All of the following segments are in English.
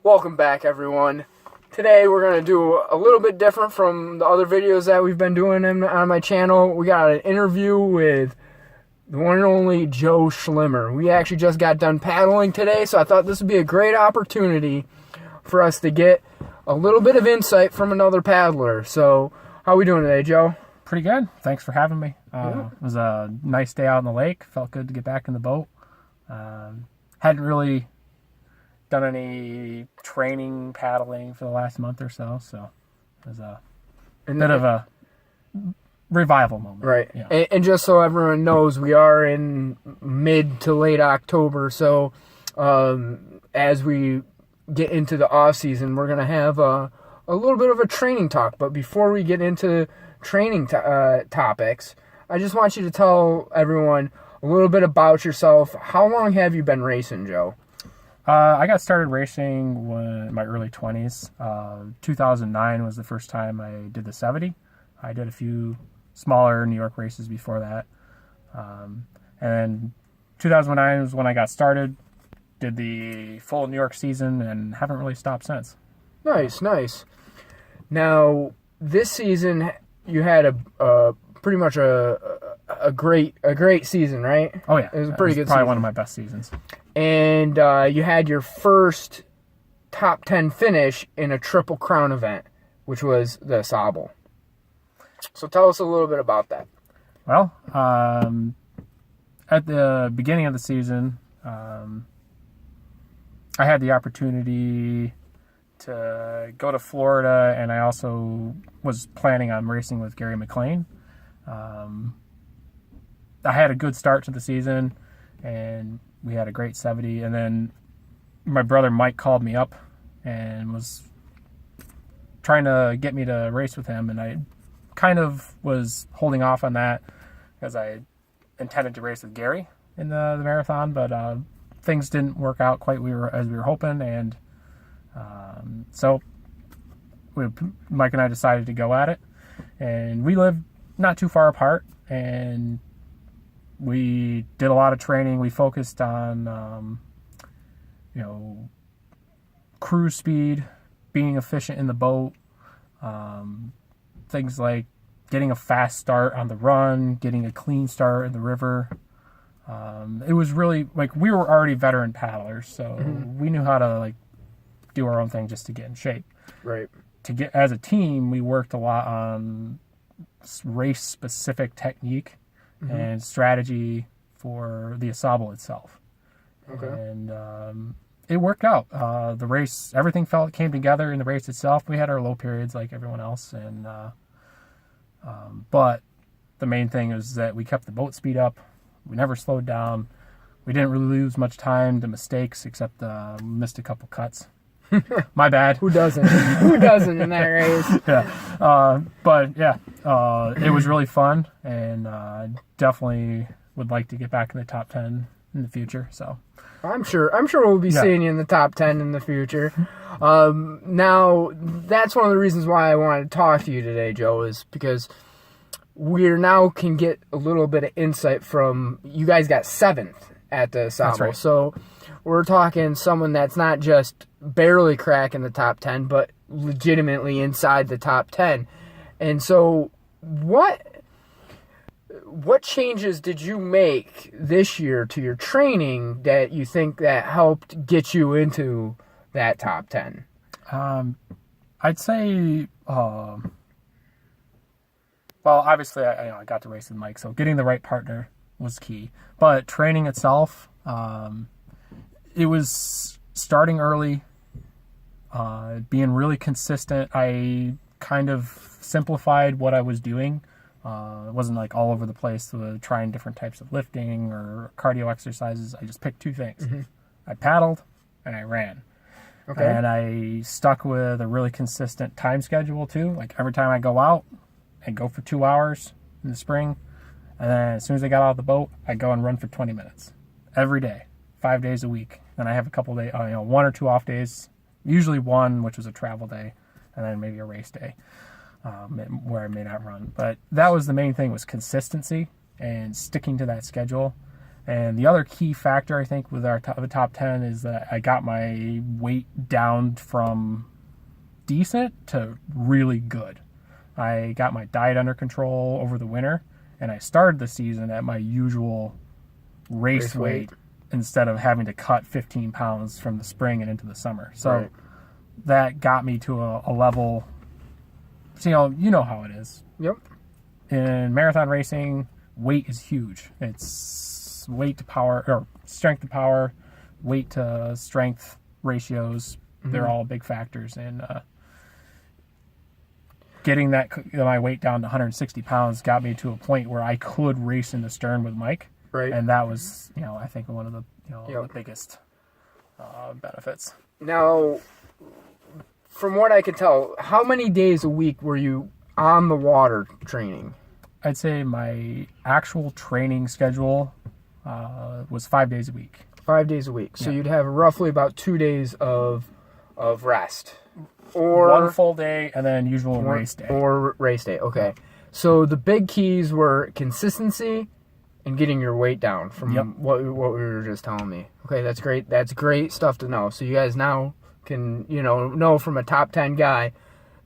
Welcome back, everyone. Today we're going to do a little bit different from the other videos that we've been doing on my channel. We got an interview with the one and only Joe Schlimmer. We actually just got done paddling today, so I thought this would be a great opportunity for us to get a little bit of insight from another paddler. So, how are we doing today, Joe? Pretty good. Thanks for having me. It was a nice day out on the lake. Felt good to get back in the boat. Hadn't really done any training paddling for the last month or so, so it was a bit of a revival moment. Right. Yeah. And just so everyone knows, we are in mid to late October, so as we get into the off season, we're going to have a little bit of a training talk. But before we get into training topics, I just want you to tell everyone a little bit about yourself. How long have you been racing, Joe? I got started racing in my early 20s. 2009 was the first time I did the 70. I did a few smaller New York races before that. And then 2009 was when I got started, did the full New York season, and haven't really stopped since. Nice, nice. Now, this season, you had a pretty much a great season, right? Oh, yeah. It was a pretty good season. Probably one of my best seasons. And you had your first top 10 finish in a Triple Crown event, which was the Ausable. So tell us a little bit about that. Well, at the beginning of the season, I had the opportunity to go to Florida, and I also was planning on racing with Gary McLean. I had a good start to the season, and we had a great 70, and then my brother Mike called me up and was trying to get me to race with him, and I kind of was holding off on that because I intended to race with Gary in the marathon, but things didn't work out quite as we were hoping, and so Mike and I decided to go at it, and we live not too far apart, and we did a lot of training. We focused on, cruise speed, being efficient in the boat, things like getting a fast start on the run, getting a clean start in the river. It was really, we were already veteran paddlers, so we knew how to, do our own thing just to get in shape. Right. As a team, we worked a lot on race-specific technique and strategy for the Ausable itself. Okay. And it worked out. The race, everything came together in the race itself. We had our low periods like everyone else, and but the main thing is that we kept the boat speed up. We never slowed down. We didn't really lose much time to mistakes, except missed a couple cuts. My bad. Who doesn't? Who doesn't in that race? Yeah. But yeah, it was really fun, and definitely would like to get back in the top 10 in the future. So I'm sure we'll be seeing you in the top 10 in the future. Now, that's one of the reasons why I wanted to talk to you today, Joe, is because we now can get a little bit of insight from, you guys got 7th at the Ausable. That's right. So we're talking someone that's not just barely cracking the top 10, but legitimately inside the top 10. And so what changes did you make this year to your training that you think that helped get you into that top 10? I'd say, well, obviously I got to race with Mike, so getting the right partner was key. But training itself, it was starting early, being really consistent. I kind of simplified what I was doing. It wasn't all over the place with trying different types of lifting or cardio exercises. I just picked 2 things. I paddled and I ran. Okay. And I stuck with a really consistent time schedule too. Every time I go out, I go for 2 hours in the spring. And then as soon as I got out of the boat, I go and run for 20 minutes every day, 5 days a week. And I have a couple days, 1 or 2 off days, usually one, which was a travel day, and then maybe a race day where I may not run. But that was the main thing, was consistency and sticking to that schedule. And the other key factor, I think, with the top 10 is that I got my weight down from decent to really good. I got my diet under control over the winter, and I started the season at my usual race weight instead of having to cut 15 pounds from the spring and into the summer. So that got me to a level, so, you know how it is. Yep. In marathon racing, weight is huge. It's weight to power, or strength to power, weight to strength ratios. They're all big factors in getting my weight down to 160 pounds got me to a point where I could race in the stern with Mike. Right. And that was, I think one of the, the biggest benefits. Now, from what I can tell, how many days a week were you on the water training? I'd say my actual training schedule was 5 days a week. 5 days a week. So you'd have roughly about 2 days of rest. Or one full day and then usual race day. Or race day, okay. So the big keys were consistency and getting your weight down from what we were just telling me. Okay, that's great. That's great stuff to know. So you guys now can, know from a top 10 guy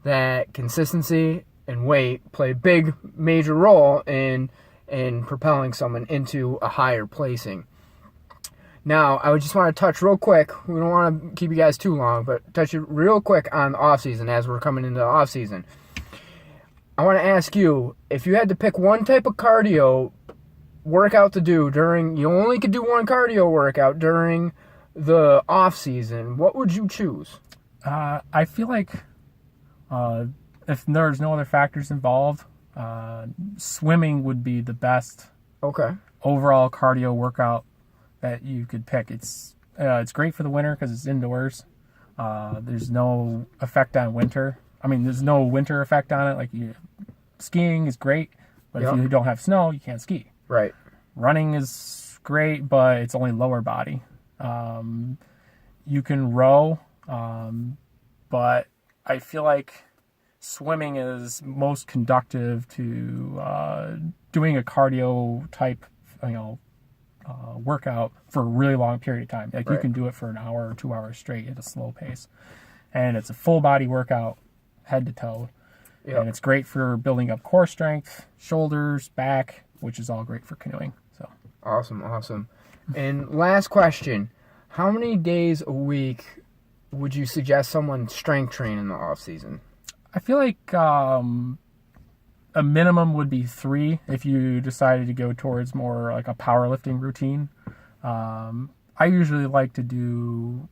that consistency and weight play a big major role in propelling someone into a higher placing. Now, I would just want to touch real quick. We don't want to keep you guys too long, but touch it real quick on the off-season as we're coming into the off-season. I want to ask you, if you had to pick one type of cardio workout to do you only could do one cardio workout during the off-season, what would you choose? I feel like if there's no other factors involved, swimming would be the best overall cardio workout that you could pick. It's great for the winter because it's indoors. There's no effect on winter. I mean, there's no winter effect on it. Like skiing is great, but if you don't have snow, you can't ski. Right. Running is great, but it's only lower body. You can row, but I feel like swimming is most conductive to doing a cardio type, workout for a really long period of time. Like you can do it for an hour or 2 hours straight at a slow pace. And it's a full body workout, head to toe. Yep. And it's great for building up core strength, shoulders, back, which is all great for canoeing. So Awesome. And last question, how many days a week would you suggest someone strength train in the off season? I feel like a minimum would be 3 if you decided to go towards more like a powerlifting routine. I usually like to do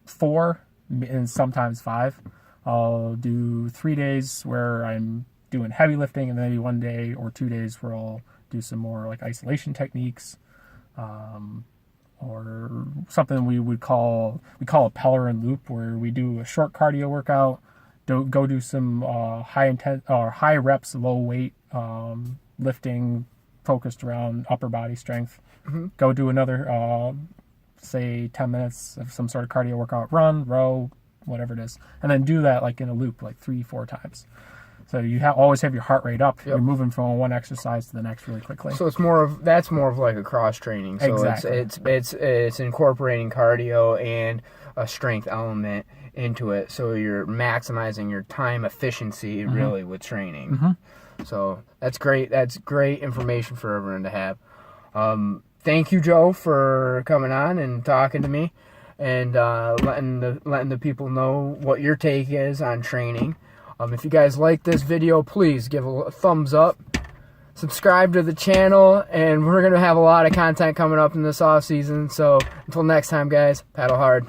4 and sometimes 5. I'll do 3 days where I'm doing heavy lifting, and then maybe 1 day or 2 days where I'll do some more like isolation techniques, or something we call a Pellerin loop, where we do a short cardio workout, go do some high reps, low weight lifting focused around upper body strength. Go do another say 10 minutes of some sort of cardio workout, run, row, whatever it is, and then do that like in a loop, like 3-4 times. So you always have your heart rate up. Yep. You're moving from one exercise to the next really quickly. So that's more of like a cross training. So exactly. It's incorporating cardio and a strength element into it. So you're maximizing your time efficiency really with training. So that's great. That's great information for everyone to have. Thank you, Joe, for coming on and talking to me and letting the people know what your take is on training. If you guys like this video, please give a thumbs up, subscribe to the channel, and we're going to have a lot of content coming up in this off season. So until next time, guys, paddle hard.